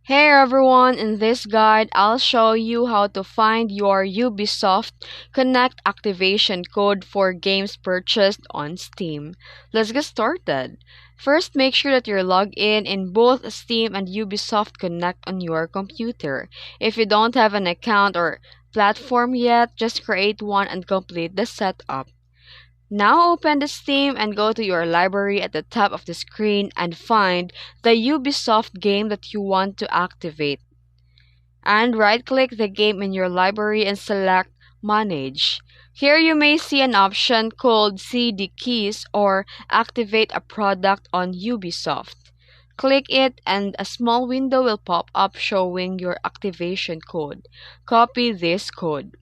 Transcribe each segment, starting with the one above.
Hey everyone, in this guide, I'll show you how to find your Ubisoft Connect activation code for games purchased on Steam. Let's get started. First, make sure that you're logged in both Steam and Ubisoft Connect on your computer. If you don't have an account or platform yet, just create one and complete the setup. Now open the Steam and go to your library at the top of the screen and find the Ubisoft game that you want to activate. And right-click the game in your library and select Manage. Here you may see an option called CD Keys or Activate a Product on Ubisoft. Click it and a small window will pop up showing your activation code. Copy this code.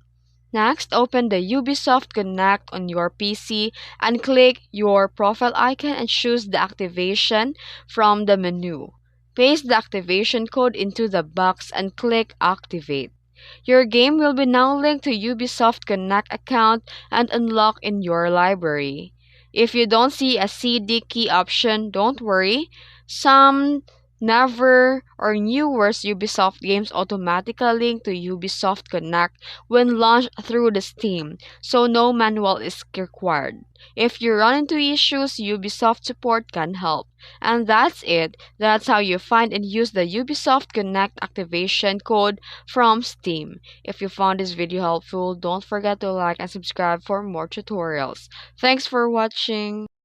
Next, open the Ubisoft Connect on your PC and click your profile icon and choose the activation from the menu. Paste the activation code into the box and click Activate. Your game will be now linked to Ubisoft Connect account and unlock in your library. If you don't see a CD key option, don't worry. Some never or newer Ubisoft games automatically link to Ubisoft Connect when launched through the Steam, so no manual is required. If you run into issues, Ubisoft support can help. And that's it. That's how you find and use the Ubisoft Connect activation code from Steam. If you found this video helpful, don't forget to like and subscribe for more tutorials. Thanks for watching.